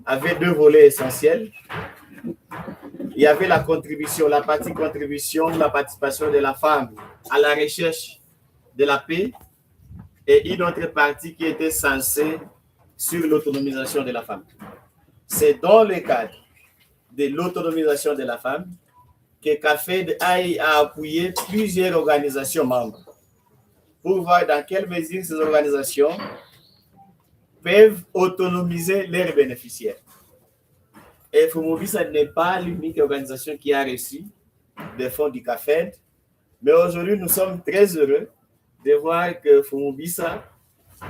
avait deux volets essentiels. Il y avait la contribution, la partie contribution, la participation de la femme à la recherche de la paix et une autre partie qui était censée sur l'autonomisation de la femme. C'est dans le cadre de l'autonomisation de la femme que CAFED a appuyé plusieurs organisations membres pour voir dans quelle mesure ces organisations peuvent autonomiser leurs bénéficiaires. Et FOMOBISA n'est pas l'unique organisation qui a reçu des fonds du CAFED, mais aujourd'hui nous sommes très heureux de voir que FOMOBISA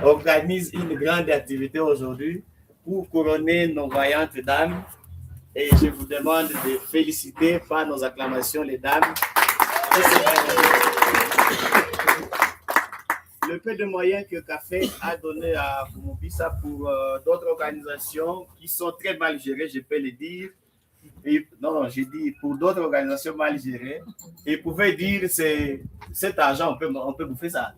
organise une grande activité aujourd'hui pour couronner nos vaillantes dames. Et je vous demande de féliciter par nos acclamations les dames. Le peu de moyens que CAFED a donné à FOMOBISA pour d'autres organisations qui sont très mal gérées, je peux le dire. Et, non, j'ai dit pour d'autres organisations mal gérées. Et vous pouvez dire cet argent, on peut bouffer ça.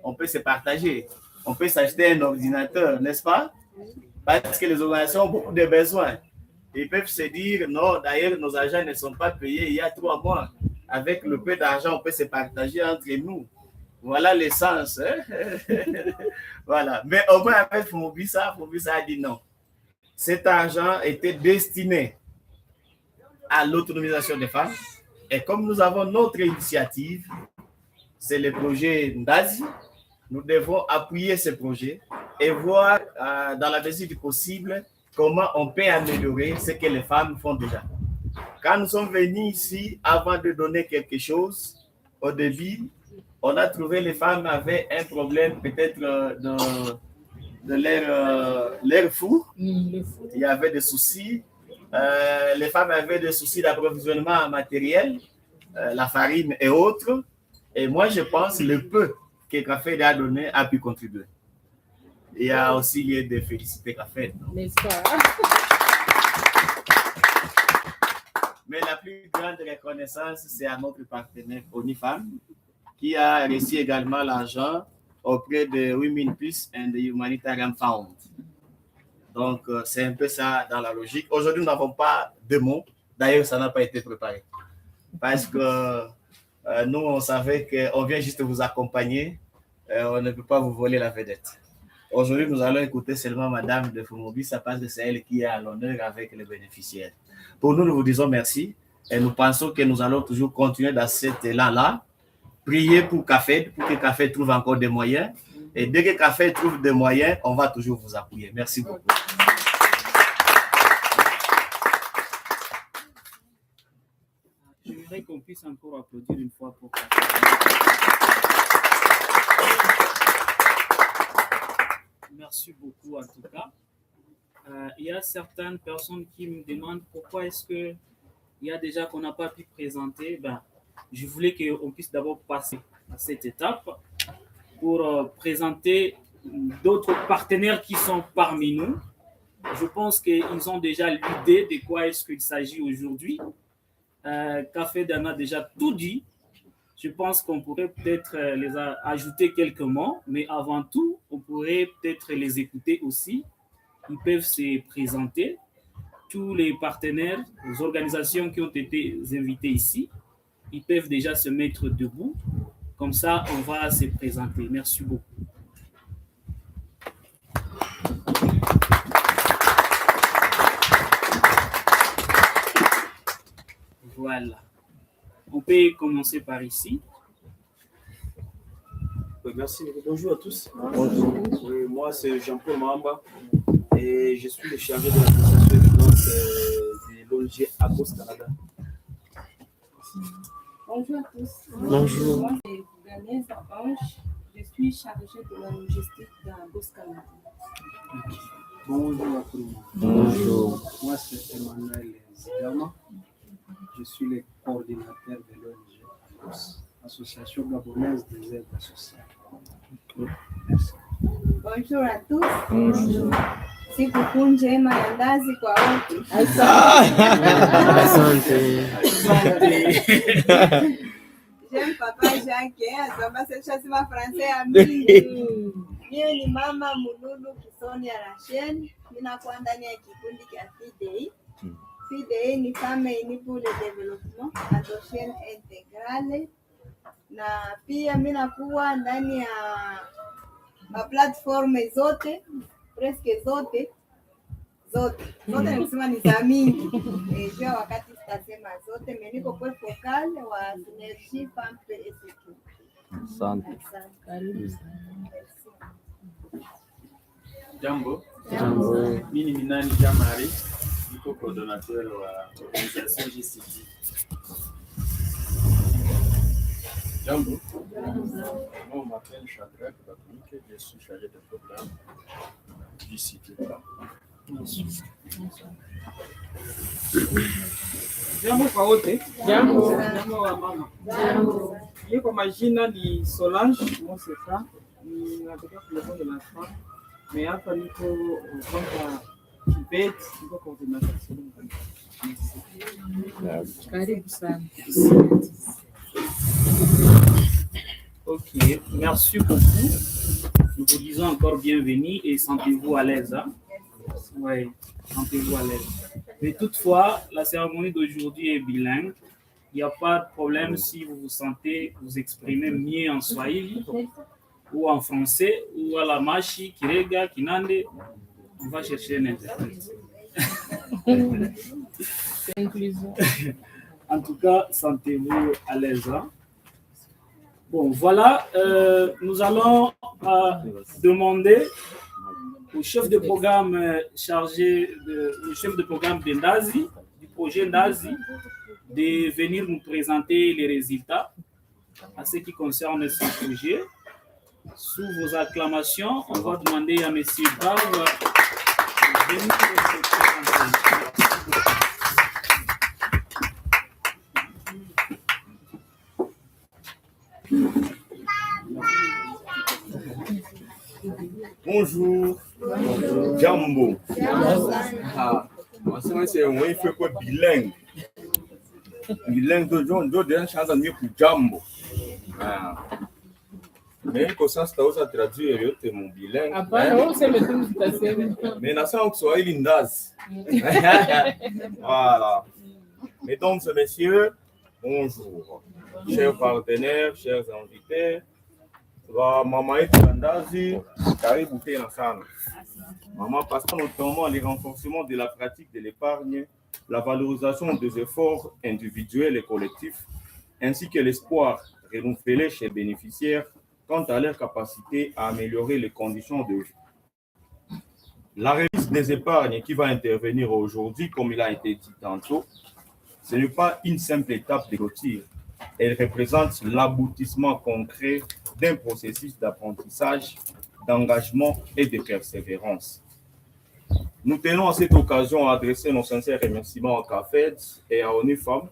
On peut se partager. On peut s'acheter un ordinateur, n'est-ce pas? Parce que les organisations ont beaucoup de besoins. Ils peuvent se dire, non, d'ailleurs, nos agents ne sont pas payés il y a 3 mois. Avec le peu d'argent, on peut se partager entre nous. Voilà l'essence. Hein? Voilà. Mais au moins, avec FOMOBISA a dit non. Cet argent était destiné à l'autonomisation des femmes. Et comme nous avons notre initiative, c'est le projet Ndazi, nous devons appuyer ce projet et voir dans la mesure du possible comment on peut améliorer ce que les femmes font déjà. Quand nous sommes venus ici, avant de donner quelque chose, au début, on a trouvé les femmes avaient un problème peut-être de leur four. Il y avait des soucis. Les femmes avaient des soucis d'approvisionnement matériel, la farine et autres. Et moi, je pense que le peu que CAFED a donné a pu contribuer. Il y a aussi lieu de féliciter CAFED. N'est-ce pas? Mais la plus grande reconnaissance, c'est à notre partenaire ONIFAM, qui a reçu également l'argent auprès de Women Peace and the Humanitarian Fund. Donc, c'est un peu ça dans la logique. Aujourd'hui, nous n'avons pas de mots. D'ailleurs, ça n'a pas été préparé. Parce que nous, on savait qu'on vient juste vous accompagner. On ne peut pas vous voler la vedette. Aujourd'hui, nous allons écouter seulement Madame de FOMOBISA parce que c'est elle qui est à l'honneur avec les bénéficiaires. Pour nous, nous vous disons merci et nous pensons que nous allons toujours continuer dans cet élan-là. Prier pour CAFED, pour que CAFED trouve encore des moyens. Et dès que CAFED trouve des moyens, on va toujours vous appuyer. Merci beaucoup. Je voudrais qu'on puisse encore applaudir une fois pour CAFED. Merci beaucoup en tout cas. Il y a certaines personnes qui me demandent pourquoi est-ce qu'il y a déjà qu'on n'a pas pu présenter. Je voulais qu'on puisse d'abord passer à cette étape pour présenter d'autres partenaires qui sont parmi nous. Je pense qu'ils ont déjà l'idée de quoi est-ce qu'il s'agit aujourd'hui. CAFED en a déjà tout dit. Je pense qu'on pourrait peut-être les ajouter quelques mots, mais avant tout, on pourrait peut-être les écouter aussi. Ils peuvent se présenter. Tous les partenaires, les organisations qui ont été invitées ici, ils peuvent déjà se mettre debout. Comme ça, on va se présenter. Merci beaucoup. Voilà. On peut commencer par ici. Oui, merci. Bonjour à tous. Bonjour. Oui, moi, c'est Jean-Paul Mahamba et je suis le chargé de l'association de finance de l'ONG Agos Canada. Bonjour à tous. Bonjour. Moi, c'est Ganès Ange. Je suis chargée de la logistique d'Agos Canada. Bonjour à tout le monde. Bonjour. Moi, c'est Emmanuel Zigama. Je suis le coordinateur de l'ONG Agos, Association gabonaise des aides sociales. Merci. Bonjour à tous. Bonjour. Sikukuu njema ya ndazi kwa wote. Asante. J'aime papa Jacques, ça va se chasser ma français à mille. Mie ni mama Mululu Kisoni ya Rachel. Ninakuwa ndani ya kikundi cha FIDEI. FIDEI ni Femme Unie pour le Développement Endogène Intégrale, na pia mimi nakuwa ndani ya platform zote, presque zote nikisema ni za mingi jua wakati sitasema zote, mimi niko kwa focal wa Synergie Femme et Sécurité. Asante. Jambo. Mimi ni Minani Jamari, niko coordonnateur wa organisation JCT. Jambo. Moi, je m'appelle Shadrach Bakounike, je suis chargé de programme JCT. Jambo kwa wote. Jambo. Jambo wa mama. Jambo. Mimi kwa majina ni Solange Mosefa, ninatoka Kulebo de la Femme. Mais hapa niko konta Kibet, niko coordinateur. Karibu sana. Ok, merci beaucoup. Nous vous disons encore bienvenue et sentez-vous à l'aise. Hein? Oui, sentez-vous à l'aise. Mais toutefois, la cérémonie d'aujourd'hui est bilingue. Il n'y a pas de problème si vous vous sentez vous exprimer mieux en Swahili ou en français ou à la Mashi, Kirega, Kinande. On va chercher un interprète. C'est inclusif. En tout cas, sentez-vous à l'aise. Hein? Bon, voilà, nous allons demander au chef de programme au chef de programme de Ndazi, du projet Ndazi, de venir nous présenter les résultats à ce qui concerne ce projet. Sous vos acclamations, on va demander à M. Barbe de venir nous présenter. Bonjour. Jambo. Moi, c'est un fait quoi bilingue. Bilingue de John, d'autres chances à mieux pour Jambo. Mais comme ça, c'est aussi traduire mon bilingue. Mais na ça, on soit Lindas. Voilà. Mesdames et messieurs, bonjour. Chers partenaires, chers invités. Maman est Ndazi, karibu tena sana. Maman passe notamment les renforcements de la pratique de l'épargne, la valorisation des efforts individuels et collectifs, ainsi que l'espoir renouvelé chez les bénéficiaires quant à leur capacité à améliorer les conditions de vie. La remise des épargnes qui va intervenir aujourd'hui, comme il a été dit tantôt, ce n'est pas une simple étape de clôture. Elle représente l'aboutissement concret d'un processus d'apprentissage, d'engagement et de persévérance. Nous tenons à cette occasion à adresser nos sincères remerciements à CAFED et à ONU Femmes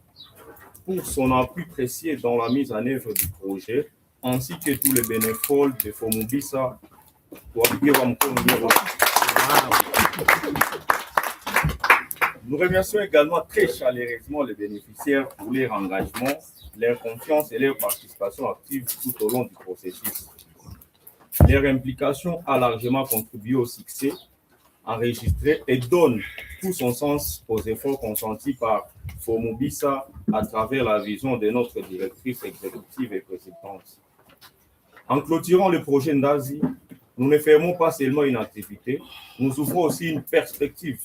pour son appui précieux dans la mise en œuvre du projet, ainsi que tous les bénévoles de Fomubisa. Nous remercions également très chaleureusement les bénéficiaires pour leur engagement, leur confiance et leur participation active tout au long du processus. Leur implication a largement contribué au succès enregistré et donne tout son sens aux efforts consentis par Fomubisa à travers la vision de notre directrice exécutive et présidente. En clôturant le projet Ndazi, nous ne fermons pas seulement une activité, nous ouvrons aussi une perspective.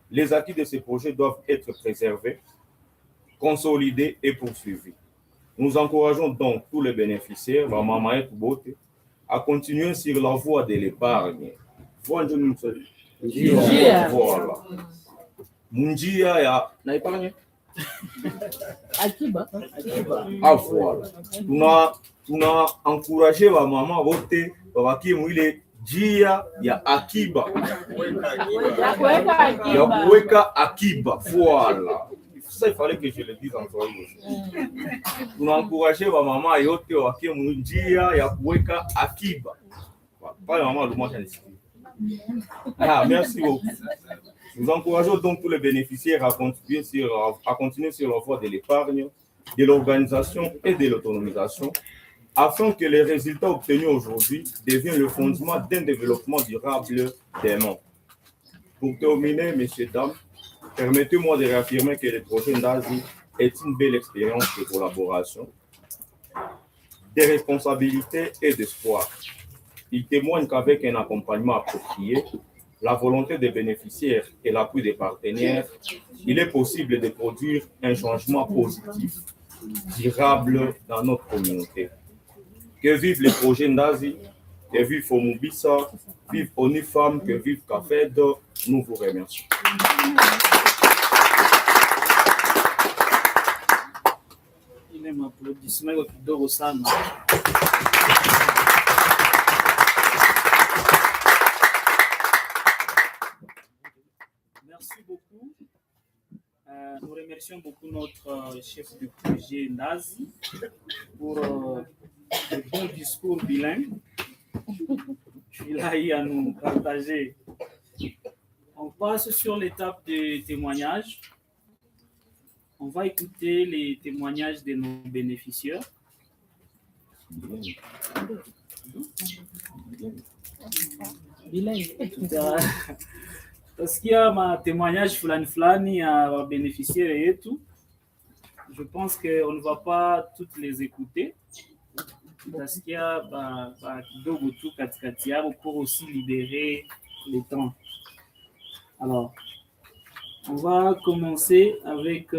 Les acquis de ces projets doivent être préservés, consolidés et poursuivis. Nous encourageons donc tous les bénéficiaires, à continuer sur la voie de l'épargne. Voilà. Munjia ya na épargne. Akiba. Ah voilà. Tuna encourager wa mama wote wabaki mwile jia ya akiba. Ya kuweka akiba. Voilà. Ça, il fallait que je le dise en Swahili. Tuna encourager wa mama yote wabaki mwinjia ya kuweka akiba. Pas le maman, le moi j'en ai. Ah, merci beaucoup. Nous encourageons donc tous les bénéficiaires à continuer sur la voie de l'épargne, de l'organisation et de l'autonomisation, afin que les résultats obtenus aujourd'hui deviennent le fondement d'un développement durable demain. Pour terminer, messieurs, dames, permettez-moi de réaffirmer que le projet Ndazi est une belle expérience de collaboration, de responsabilité et d'espoir. Il témoigne qu'avec un accompagnement approprié, la volonté des bénéficiaires et l'appui des partenaires, il est possible de produire un changement positif, durable dans notre communauté. Que vive le projet Ndazi, que vive Fomubisa, vive Onifam, que vive CAFED, nous vous remercions. Il est m'applaudissement kidogo sana. Merci beaucoup. Nous remercions beaucoup notre chef du projet Ndazi pour le bon discours bilingue. Il a eu à nous partager. On passe sur l'étape de témoignage. On va écouter les témoignages de nos bénéficiaires. Parce qu'il y a un témoignage fulani à bénéficiaires et tout. Je pense qu'on ne va pas toutes les écouter. Parce qu'il y a kidogo tu katikati yao pour aussi libérer le temps. Alors, on va commencer avec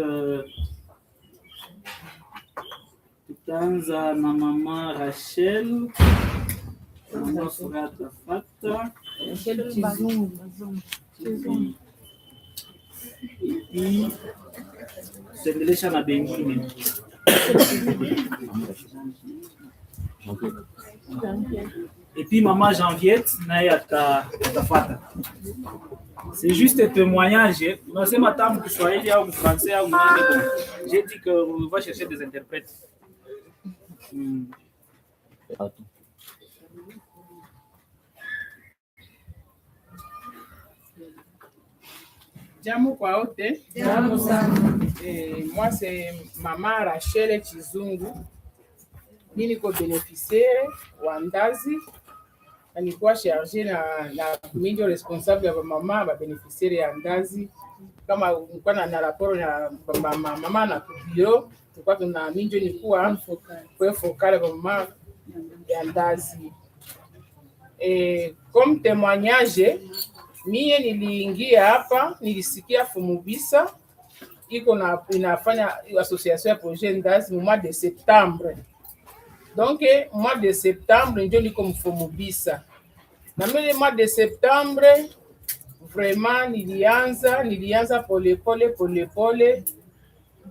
Tutanza na maman Rachel, maman Furata Fata, Rachel Chizungu. et puis Sendelesha na Bengine. Et puis maman Janviette naye atafata. C'est juste un témoignage. Non, c'est ma tante qui soit ici ou français ou j'ai dit qu'on va chercher des interprètes. Jambo kwa wote. Jambo sana. Moi c'est maman Rachel Chizungu. Mimi niko bénéficiaire wa Ndazi. Na nilikuwa chargé na minjo responsable ya mama ba bénéficiaire ya Ndazi. Kama nilikuwa na rapport na mama na bureau, tulikuwa tuna minjo nilikuwa kwa focal kwa mama ya Ndazi. Comme témoignage, mie niliingia hapa, nilisikia Fomubisa iko inafanya association ya projet Ndazi mois de septembre. Donc mois de septembre ndio niko Fomubisa. Na mele mois de septembre vraiment nilianza pole.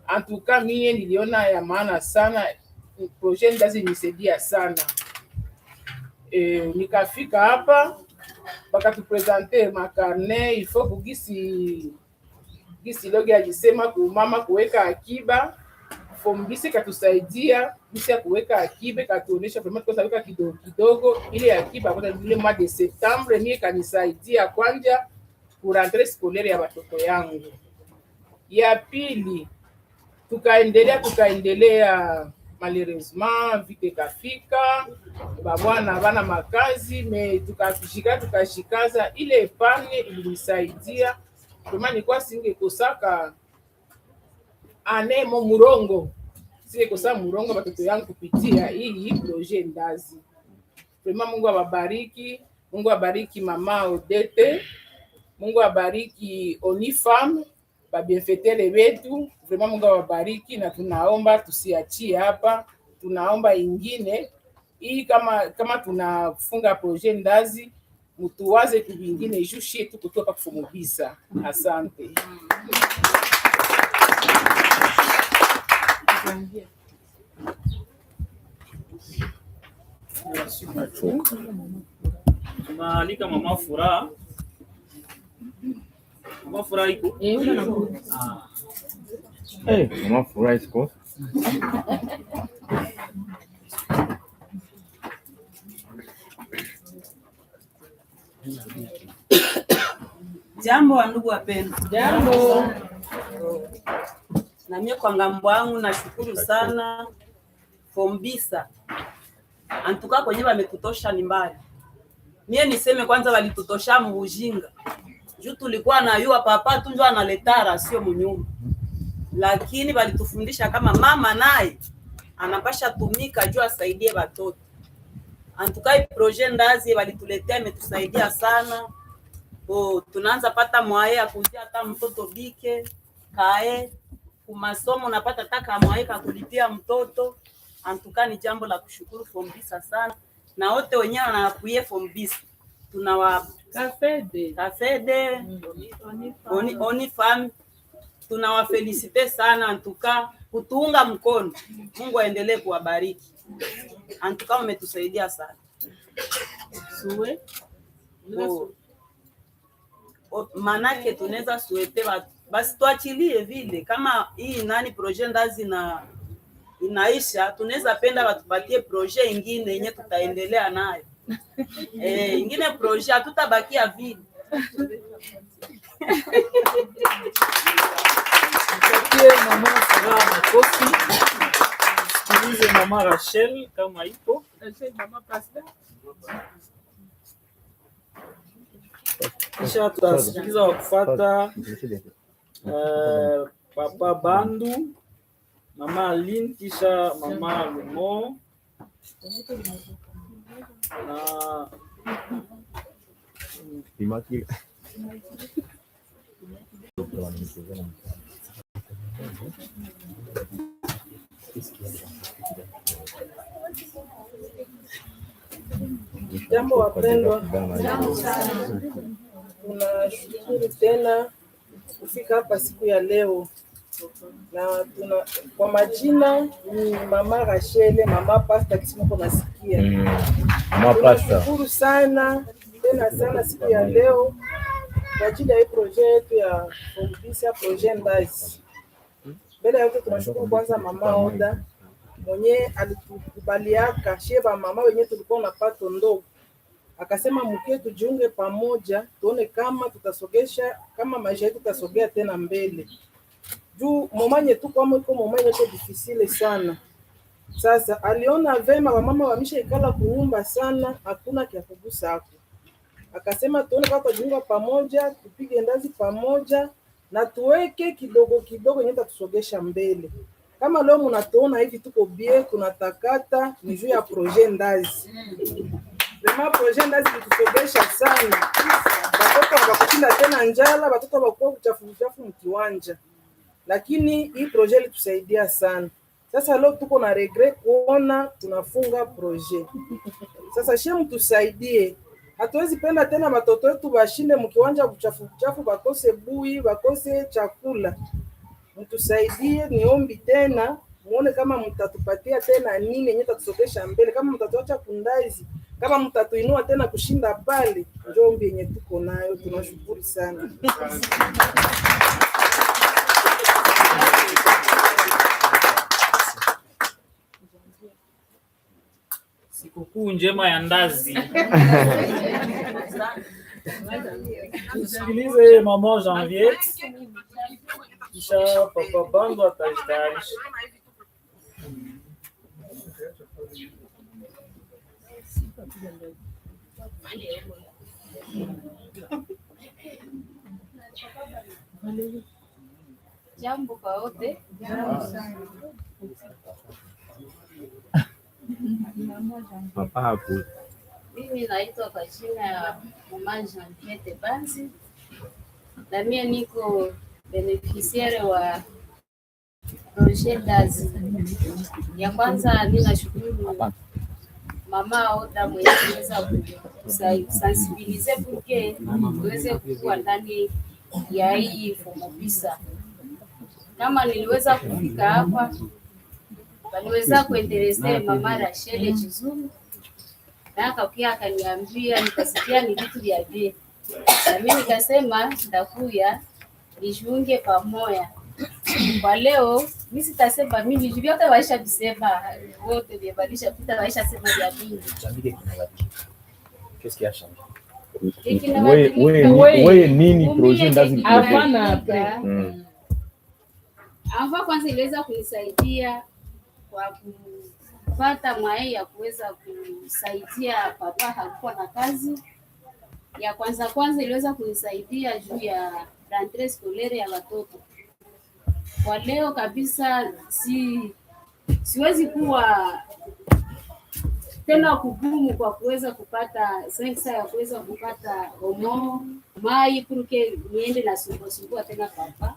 En tout cas mie niliona ya maana sana, projet Ndazi nisaidia sana. Nikafika hapa bakatupresente makarne, il faut kugisi logi alisema kumama kuweka akiba. Fomubisa katusaidia gisi ya kuweka akiba, katuonesha vraiment tukaweka kidogo ile akiba kwa ile mois de septembre. Mie kanisaidia kwanja pour rentrée scolaire ya watoto yangu. Ya pili tukaendelea malheureusement vite kafika babwana bana makazi me tukashikaza ile epargne ilinisaidia kama nilikuwa singekosaka ane mo murongo singekosa murongo watoto yangu kupitia hii projet Ndazi. Vraiment Mungu awabariki, Mungu abariki mama Odete, Mungu abariki Onifam, ba bienfaiteur wetu. Vraiment Mungu awabariki na tunaomba tusiachie hapa, tunaomba ingine hii kama tunafunga projet Ndazi mtuwaze kuvingine jushi tu kutoka Fomubisa. Asante. Tunaalika mama Furaha. Mama Furaha iko? Mama Furaha iko? Jambo wandugu wapendwa. Jambo. Na mimi kwa ngambo yangu nashukuru sana Fomubisa Antuka kwenye wametutosha ni mbali. Mie niseme kwanza walitutosha mujinga. Juu tulikuwa na yua papa tu ndio analetara sio munyumba. Lakini walitufundisha kama mama naye anapasha tumika juu asaidie watoto. Antuka projet ndazi walituletea imetusaidia sana. Tunaanza pata mwae ya kuzia hata mtoto bike, kae, kumasomo napata taka mwae kulipia mtoto. Antuka ni jambo la kushukuru Fombisa sana. Na wote wenyewe wanakuye Fombisa. Tunawa Kafede, Onifam, tunawafelicite sana antuka kutuunga mkono. Mungu aendelee kuwabariki. Antuka umetusaidia sana. Suwe. Manake tunaweza suete basi tuachilie vile kama hii nani projet ndazi na inaisha, tunaweza penda watupatie projet ingine yenye tutaendelea nayo. Ingine projet hatutabakia vile. Mtakie mama Sarah makofi. Sikilize mama Rachel kama ipo. Mama Pastor. Kisha tutasikiliza wakufuata Papa Bandu, Mama Aline, kisha Mama Lumo na Jambo wapendwa, tunashukuru tena kufika hapa siku ya leo, na kwa majina ni Mama Rachel, Mama Pastor kisimoko nasikia. Mama Pastor. Tunashukuru sana tena sana siku ya leo kwa ajili ya projet yetu ya Fombisa projet ndazi. Mbele ya yote tunashukuru kwanza Mama Oda mwenye alitukubaliaka sheba mama wenye tulikuwa na pato ndogo, akasema mkie tujiunge pamoja tuone kama tutasogesha kama maisha yetu tutasogea tena mbele. Juu momanye tu kama iko momanye iko difficile sana. Sasa aliona vema wamama wamisha ikala kunyumba sana, hakuna kia kugusa hapo. Akasema tuone kama tujiunga pamoja, tupige ndazi pamoja na tuweke kidogo kidogo yenye tutasogesha mbele. Kama leo mnatuona hivi tuko bie tunatakata ni juu ya projet ndazi. Lema projet ndazi kutusogesha sana. Watoto wakakutinda tena njala, watoto wakuwa kuchafu mkiwanja. Lakini hii projet ilitusaidia sana. Sasa leo tuko na regret kuona tunafunga projet. Sasa shemu tusaidie. Hatuwezi penda tena watoto wetu bashinde mkiwanja kuchafu bakose bui, bakose chakula. Mtusaidie, niombi tena, muone kama mtatupatia tena nini yenye tatusogesha mbele, kama mtatuacha kundazi, kama mtatuinua tena kushinda pale, ndio ombi yenye tuko nayo. Tunashukuru sana. sikukuu njema ya ndazi. Tusikilize Mama Janvier. Kisha Papa Bandu atajitayarisha. Jambo kwa wote. Mimi naitwa kwa jina ya Mama Janvier Banzi. Na mimi niko beneficiaire wa projet ndazi. Ya kwanza mimi nashukuru Mama Oda mwenye kuweza kusensibilize porque tuweze kuwa ndani ya hii Fombisa. Kama niliweza kufika hapa, waliweza kuendeleza Mama Rachel Chizuru. Na akakuja akaniambia, nikasikia ni vitu vya bei. Na mimi nikasema ndakuya nijiunge pamoja. Kwa leo mimi sitasema mimi vyote waisha visema wote vibadilisha pita waisha sema vya mingi. Qu'est-ce qui a changé? Wewe nini projet ndazi hapana après. Kwanza iliweza kunisaidia kwa kupata mwae ya kuweza kusaidia papa hakuwa na kazi. Ya kwanza iliweza kunisaidia juu ya rentrée scolaire ya watoto. Kwa leo kabisa siwezi kuwa tena kugumu kwa kuweza kupata sensa ya kuweza kupata omo mai porque niende na sumbua tena papa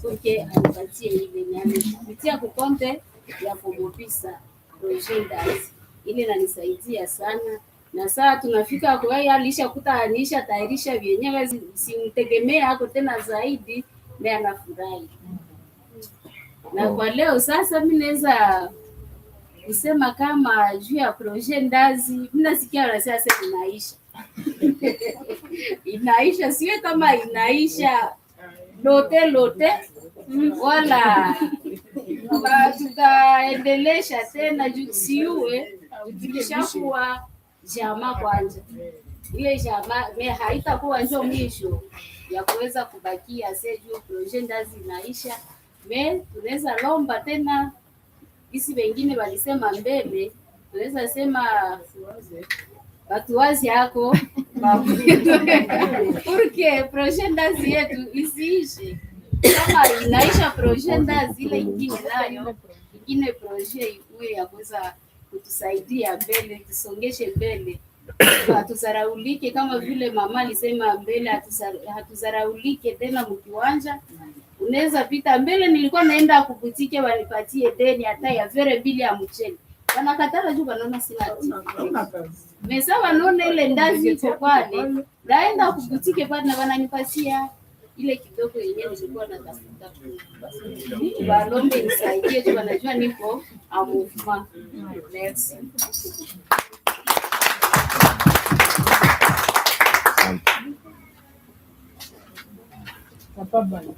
porque anipatie ile nyame kupitia kukonte ya Fumobisa Projet Ndazi ile inanisaidia sana. Na saa tunafika kwa yeye alishakuta anisha tairisha vyenyewe, simtegemea hako tena zaidi, ndiye anafurahi. Na kwa leo sasa mimi naweza kusema kama juu ya Projet Ndazi, mimi nasikia wanasema sasa inaisha. Inaisha sio kama inaisha lote wala tutaendelesha tena juu siue tukishakuwa jamaa kwanza. Ile jamaa haitakuwa ndio mwisho ya kuweza kubakia sasa Projet Ndazi inaisha. Tunaweza lomba tena isi wengine walisema mbele, tunaweza sema watu wazi yako porque Projet Ndazi yetu isiishe. Kama inaisha Projet Ndazi ile ingine nayo ingine projet iwe ya kuweza kutusaidia mbele, tusongeshe mbele, hatuzaraulike kama vile mama alisema mbele, hatuzaraulike tena mkiwanja. Unaweza pita mbele, nilikuwa naenda kubutike wanipatie deni hata ya vere mbili ya mchele. Wanakatala juu wanaona sina kazi. Mesa wanaona ile ndazi iko pale, naenda kubutike pale na wananipatia ile kidogo yenyewe nilikuwa natafuta. Balombe nisaidie tu, wanajua niko amufuma. Merci. Papa Bandu.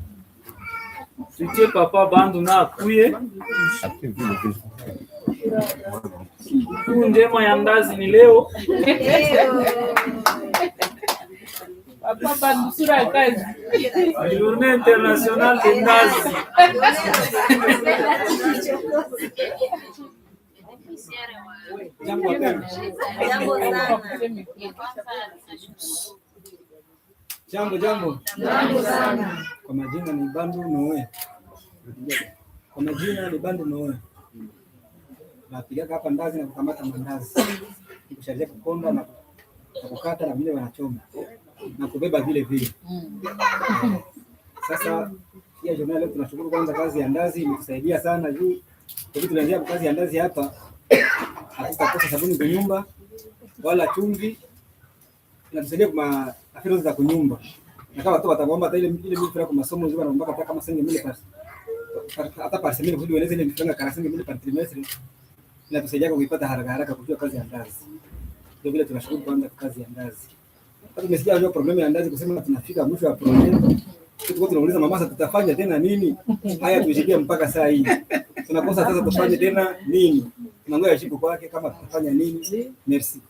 Tutie Papa Bandu na akuye. Ndema ya ndazi ni leo. Papa Bandu sura ya kazi. Journée internationale de ndazi. Jambo sana. Kwa majina ni Bandu Noe. Napiga hapa ndazi na kukamata mandazi. Kushaje kukonda na kukata na vile wanachoma. Na kubeba vile. Sasa pia jana leo tunashukuru kwanza kazi ya ndazi imetusaidia sana juu kwa tunaanzia kazi ya ndazi hapa hatutakosa sabuni kwa nyumba wala chumvi. Inatusaidia kwa afya za kunyumba. Na kama watu wataomba hata ile mifira kwa masomo nzima naomba hata kama 5,000 pasi. Hata pasi mimi kujua ile zile mifira kama 5,000 per trimestre. Inatusaidia kuipata haraka kujua kazi ya ndazi. Ndio vile tunashukuru kwanza kwa kazi ya ndazi. Hata tumesikia hiyo problem ya ndazi kusema tunafika mwisho wa project. Tuko tunauliza mama sasa tutafanya tena nini? Haya tumejikia mpaka saa hii. Tunakosa sasa tufanye tena nini? Tunangoja jibu kwake kama tutafanya nini. Merci.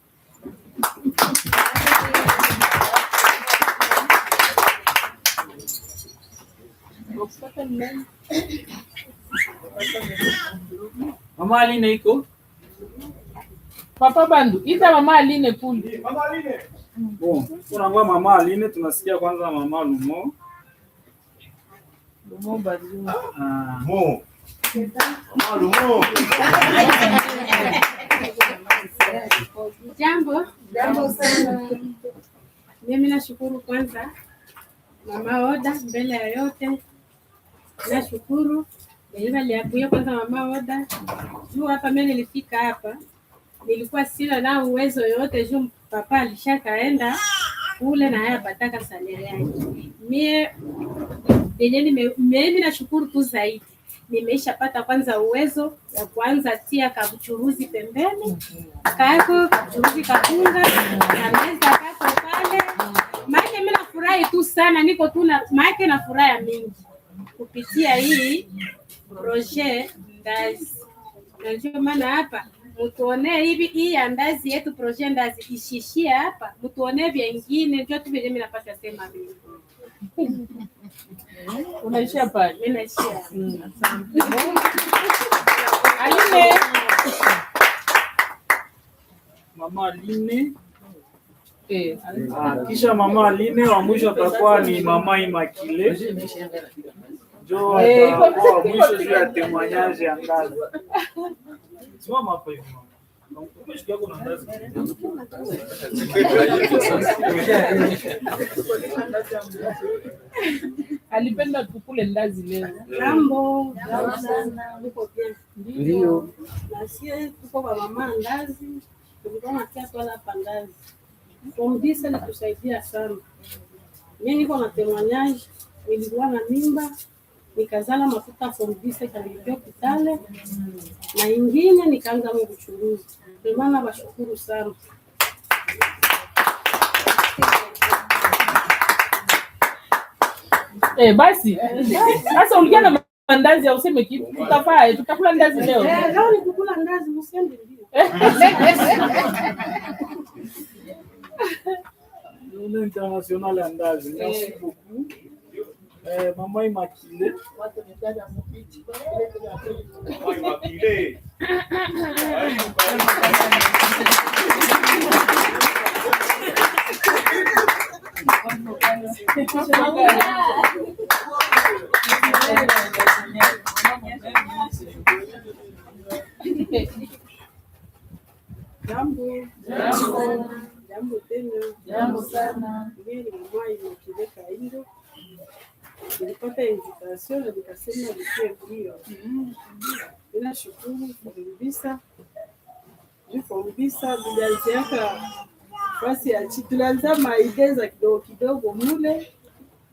Mama Aline iko? Papa Bandu, ita Mama Aline kuli. Mama Aline. Bon, tunangoja Mama Aline, tunasikia kwanza Mama Lumo. Lumo Bazu. Mo. Mama Lumo. Jambo sana. Mimi nashukuru kwanza Mama Oda, mbele ya yote nashukuru niliakuya kwanza Mama Oda juu hapa mimi nilifika hapa nilikuwa sina na uwezo yote juu papa alishakaenda kule na haya bataka salary yake. Mimi nashukuru tu zaidi nimeshapata kwanza uwezo ya kuanza tia kabuchuruzi pembeni kako kabuchuruzi kapunga na meza kako pale. Maana mimi nafurahi tu sana, niko tu na maana na furaha mingi kupitia hii Projet Ndazi. Na ndio maana hapa mtuone hivi hii ya ndazi yetu Projet Ndazi ishishie hapa, mtuone vingine ndio tu vile mimi napata sema mimi. Unaishia pale. Mimi naishia. Aline. mama Aline. Kisha mama Aline wa mwisho atakuwa ni mama Immaculée. Jo atakuwa mwisho juu ya témoignage ya ngazi. Simama hapa hivi. Umeshikia kuna ndazi. Alipenda tukule ndazi leo. Jambo sana, uko pia? Ndio. Na sie tuko kwa mama ndazi, tulikuwa nakia tu hapa ndazi. Fombisa ilitusaidia sana. Mimi niko na témoignage, nilikuwa na mimba, nikazala mafuta Fombisa ikanilipia hospitali, na ingine nikaanza kuchunguza. Ndio maana bashukuru sana. Basi. Sasa ulikia na mandazi au useme kitu? Tutakula ndazi leo. Leo ni kukula ndazi, msiende ndio. Journée internationale ya ndazi. Merci beaucoup. Mama Immaculée. Mama Immaculée. Jambo. Jambo tena. Jambo sana. Mimi ni mama Immaculée Kaindo. Nilipata invitation na nikasema ndio. Ninashukuru Fombisa. Fombisa bilianziaka basi ya tulianza maideza kidogo kidogo mule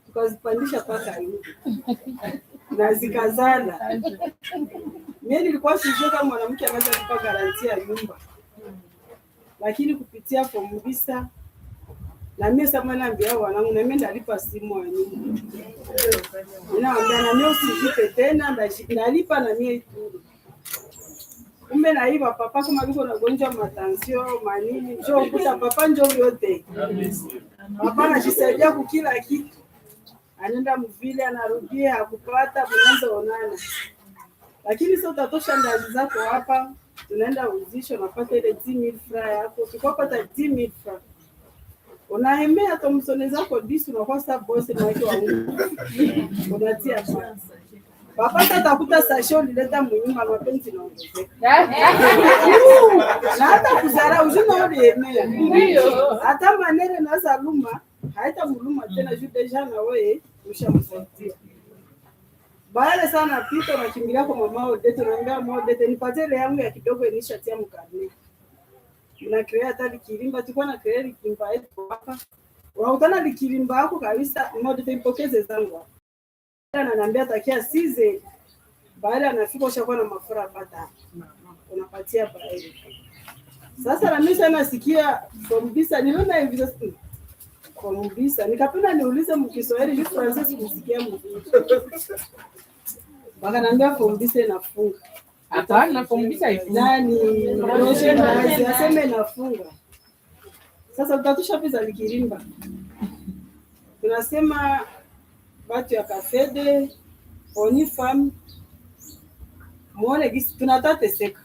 tukazipandisha paka hivi na zikazana. Mimi nilikuwa sijui kama mwanamke anaweza kupa garantia ya nyumba, lakini kupitia Fombisa na mimi sasa naambia wanangu na mimi ndalipa simu ya nyumba. Ninaambia na mimi usijipe tena, ndalipa na mimi tu. Kumbe na hivi papa kama yuko na gonjwa matansio manini njoo kuta papa njoo yote. Papa anajisaidia kukila kitu. Anaenda mvile anarudia hakupata kuanza onana. Lakini sasa utatosha ndazi zako hapa, tunaenda uzisho unapata ile 10,000 francs yako. Tukapata 10,000 francs. Unaemea tomsone zako 10 unakuwa sasa boss na wake wa Mungu. Unatia kwanza. Papa tatakuta sasho lileta muhimu mapenzi na ongezeka. Na hata kuzara ujuna uliemea. Ndio. Hata maneno na saluma haita muluma tena juu deja na wewe ushamsaidia. Baada sana pito na kimbilia kwa mama Odete na ngao mama Odete nipatie ile yangu ya kidogo inishatia mkarne. Na crea hata likilimba tulikuwa na crea likimba yetu hapa. Wautana likilimba yako kabisa mama Odete ipokeze zangu. Ananiambia takia size baada anafika ushakuwa na mafura pata unapatia baadhi. Sasa na mimi sana nasikia Fombisa niliona hivi sasa Fombisa nikapenda niulize mkiswahili ni Francis kusikia mvili. Wakaniambia Fombisa inafunga. Hapana, Fombisa ifunga. Nani Roger Ndazi aseme inafunga. Sasa utatusha pesa likirimba. Tunasema watu ya kafede Onifam muone gisi tunateseka.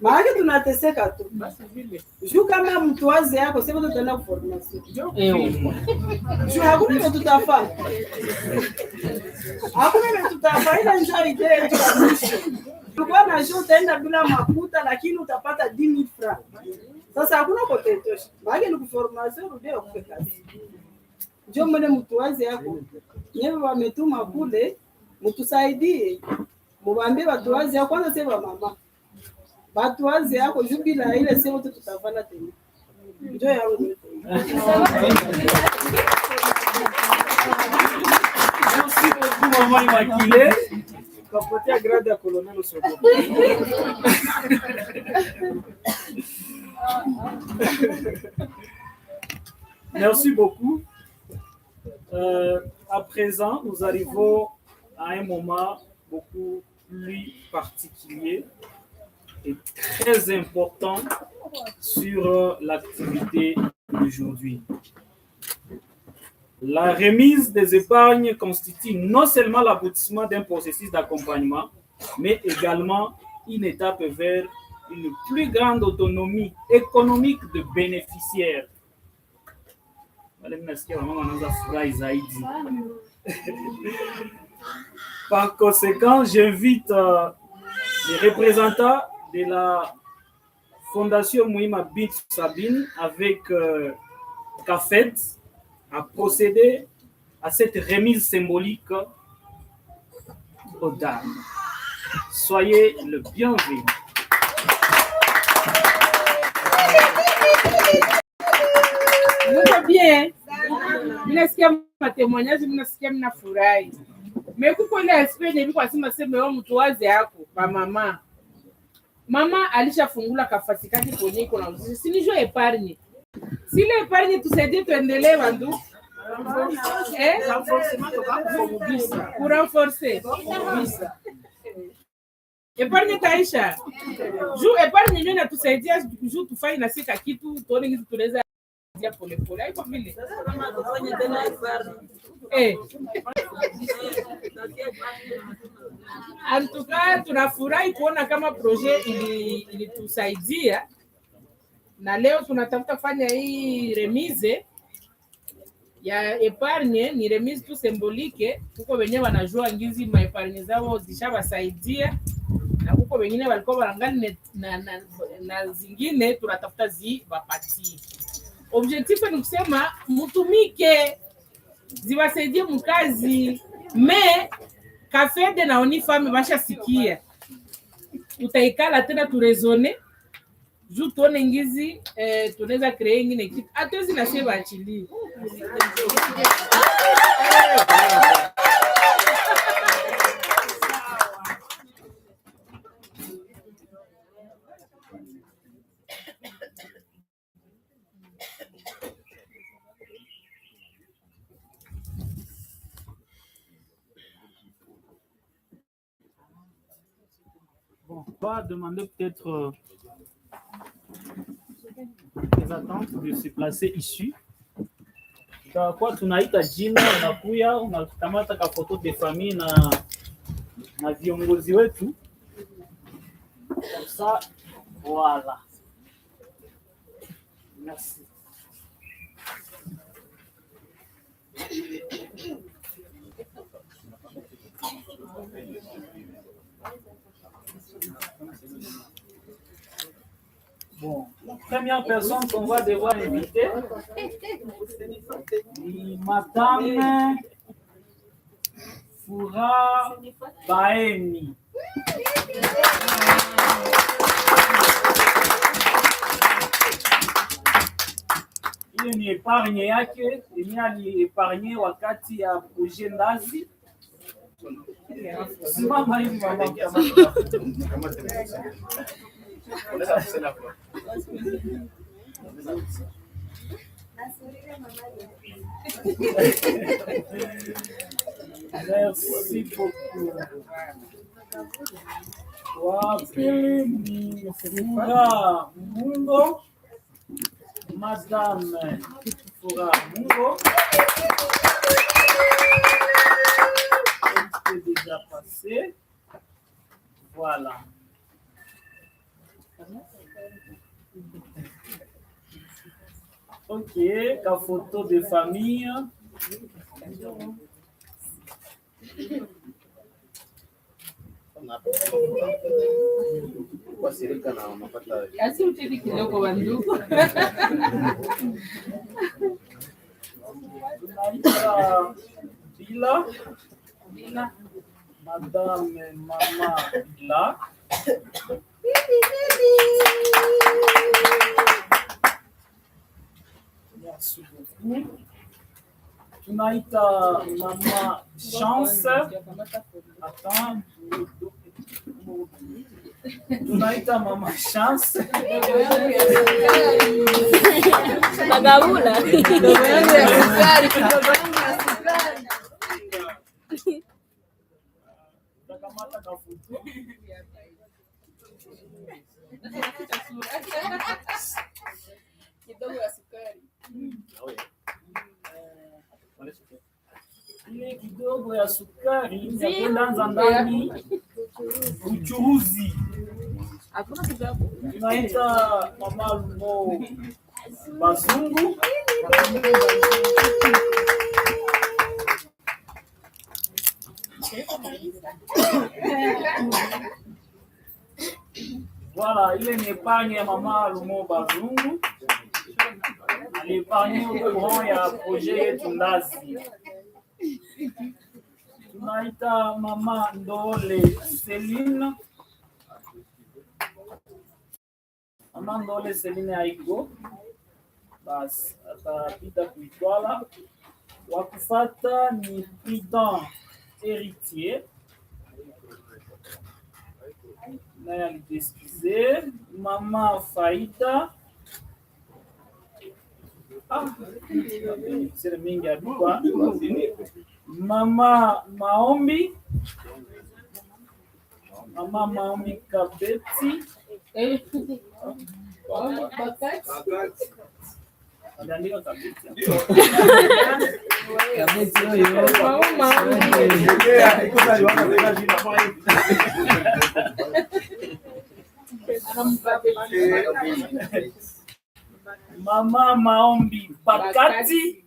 Maana tunateseka tu. Juu kama mtu wazi yako sema tutaenda formation. Juu hakuna kitu tutafanya. Hakuna kitu tutafanya ila njoo idea tu ya mwisho. Tulikuwa na show utaenda bila makuta lakini utapata 10,000 francs. Sasa hakuna potential. Maana ni kuformation rudio kwa kazi. Njoo mwene mtu wazi yako. Nyewe wametuma kule, mtusaidie. Mwambie watu wazi yako kwanza sema mama. Watu wazi yako jubila ile sema tutafanya tena. Njoo yangu. Merci beaucoup Mama Immaculée. Kapotea grade ya colonel Sogo. Merci beaucoup. À présent, nous arrivons à un moment beaucoup plus particulier et très important sur l'activité d'aujourd'hui. La remise des épargnes constitue non seulement l'aboutissement d'un processus d'accompagnement, mais également une étape vers une plus grande autonomie économique de bénéficiaires. Par conséquent, j'invite les représentants de la Fondation Mouima Bint Sabine avec CAFED à procéder à cette remise symbolique aux dames. Soyez le bienvenu. Muko bien. Ninasikia matemoignage, ninasikia mnafurahi. Mekuko ile aspect ni kwa sema sema mtu wazi yako kwa mama. Mama alishafungula kafasi kake kwenye iko na uzisi. Si nijue epargne. Sile epargne tusaidie tuendelee bandu. Renforcer. Epargne taisha. Juu epargne ndio inatusaidia juu tufanye na sika kitu tuone kitu tunaweza dia pole pole. Haiko vile. Antuka tunafurahi kuona kama projet ilitusaidia na leo tunatafuta fanya hii remise ya epargne. Ni remise tu symbolique, huko wenyewe wanajua ngizi ma epargne zao zishabasaidia na huko wengine walikuwa wanangali na zingine tunatafuta ziwapatie. Objectif ni kusema mtumike ziwasaidie mkazi me kafede na onifame basha sikia. Utaikala tena turezone juu tuone ngizi tunaweza kree ingine kitu hatuwezi nasema achili. Bon, on va demander peut-être les attentes de se placer ici. Kwa tunaita jina, unakuya unakamata ka photo de famille na viongozi wetu. Comme ça, voilà. Merci. Bon, la première personne qu'on va devoir inviter, Madame Fura Baemi. Hiyo ni epargne yake yenye aliepargne wakati ya projet Ndazi. Simama hivi mama. Merci beaucoup. Wapili ni Fura Mungo, Madame Fura Mungo. Elle est déjà passée. Voilà. Ok, la photo de famille. Asi mtiki kidogo wandugu. Bila Madame Mama Bila. Merci beaucoup. Tunaita Mama Chance. Attends. Tunaita Mama Chance. Bagabula. Takamata ka futu. Kidogo ya sukari. Ile kidogo ya sukari ya kwenda ndani uchuruzi. Tunaita mama Lumo Bazungu. Voilà, ile ni épargne ya mama Lumo Bazungu. Aliepargne au courant ya projet yetu Ndazi. Tunaita mama Ndole Celine. Mama Ndole Celine haiko. Basi atapita kuitwala. Wakufata ni Prudent Héritier. Naye alidesikize. Mama Faida. C'est mingi aduka. Mama Maombi. Mama Maombi Kabeti. Andika Kabeti. Kabeti oyo. Mama Maombi Bakati.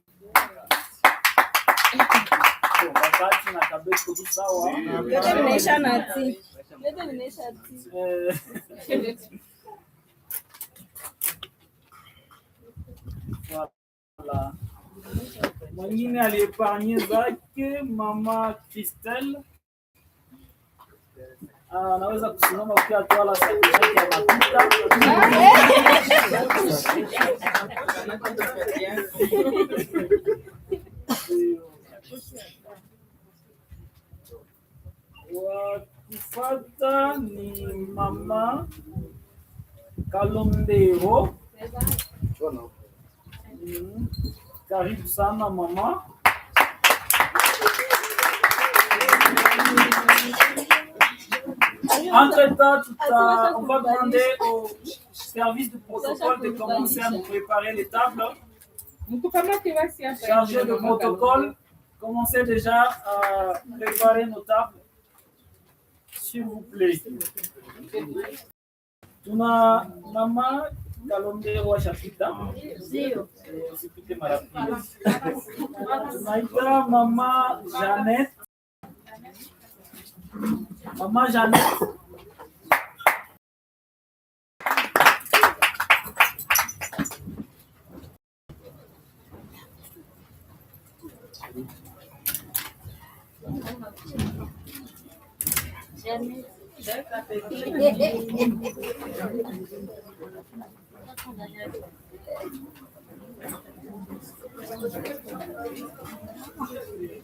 Bakati na Kabeti tu sawa. Yote ninaisha na ti. Yote ninaisha ti. Voilà. Mwingine aliepargne zake mama Christelle. Anaweza kusimama ukiwa twala saki yake ya mafuta. Wakufata ni mama Kalondero. Karibu sana mama. Entre-temps, on va demander au service du protocole de commencer à nous préparer les tables. Chargé de protocole, commencez déjà à préparer nos tables. S'il vous plaît. Tuna mama Kalondero wa Shapita. Sipite mara pili. Tunaita mama Jeannette. Mama Jeannette.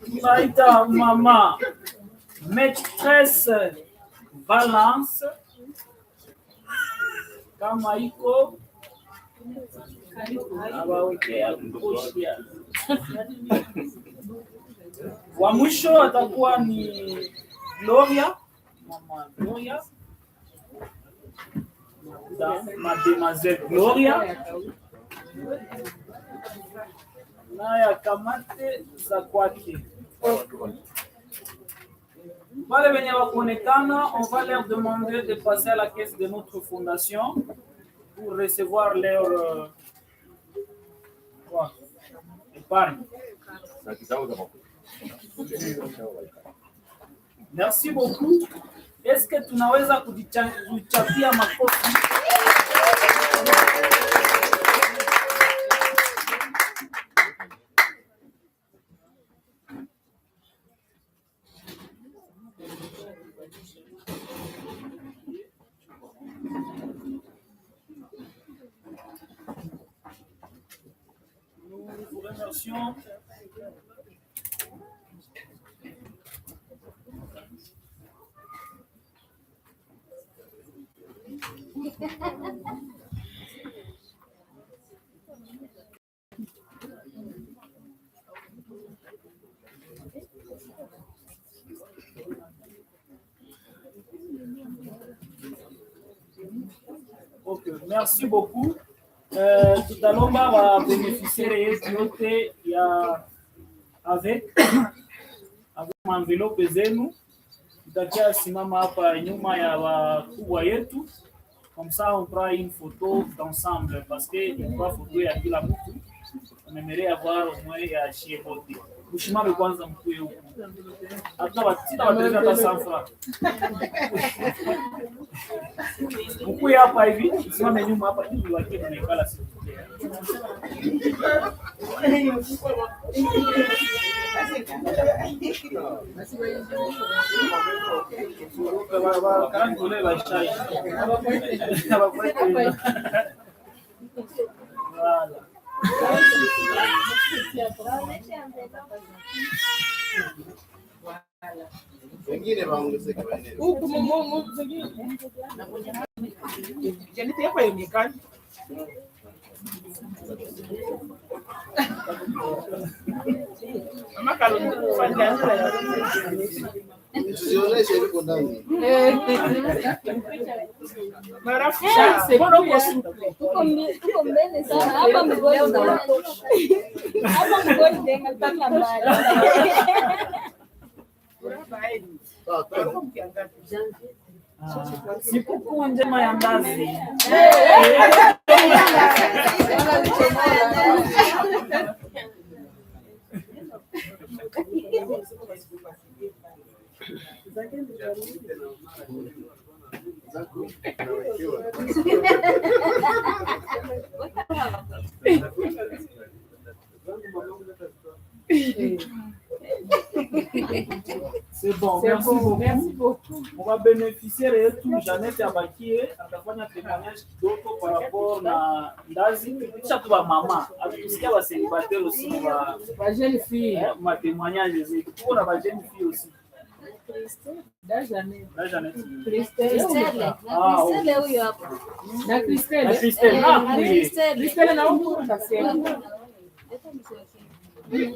Tunaita mama Maîtresse Valence. Kama iko abawekea kushia. Wa mwisho atakuwa ni Gloria. Mama Gloria. Mademoiselle Gloria. Naya kamate za kwake. Wale wenye wakuonekana, on va leur demander de passer à la caisse de notre fondation pour recevoir leur épargne. Merci beaucoup. Est-ce que tunaweza kuchapia makofi? Nous vous remercions. Okay, merci beaucoup. Tutalomba wa beneficiaire yetu yote ya avec envelope zenu, tutakia simama hapa nyuma ya wakubwa yetu Comme ça, on prend une photo d'ensemble parce que une fois photo ya kila mtu, on aimerait avoir au moins ya shie bote. Ushimame kwanza mkue huku. Sita wateleza hata 100 francs. Mkue hapa hivi, usimame nyuma hapa ili wake mnaikala siku. Wengine waongezeke huku mumo zingine. Janiti hapa yonekani. Mama kalongo kufanya tusionyeshe yuko ndani. Marafiki, mbona uko suple? Tuko mbele sana. Hapa mgoli unatosha. Hapa mgoli ndio mpaka mbali. Sikukuu njema ya ndazi. C'est bon, merci beaucoup. On va bénéficier de tout. Jeannette Abakie atafanya témoignage kidogo par rapport na ndazi. Kisha tu ba mama, atusikia ba célibataire aussi ba jeune fille, ma témoignage zetu. Tuko na ba jeune fille aussi. Christelle huyo hapa. Na Christelle. Christelle na huko utasema.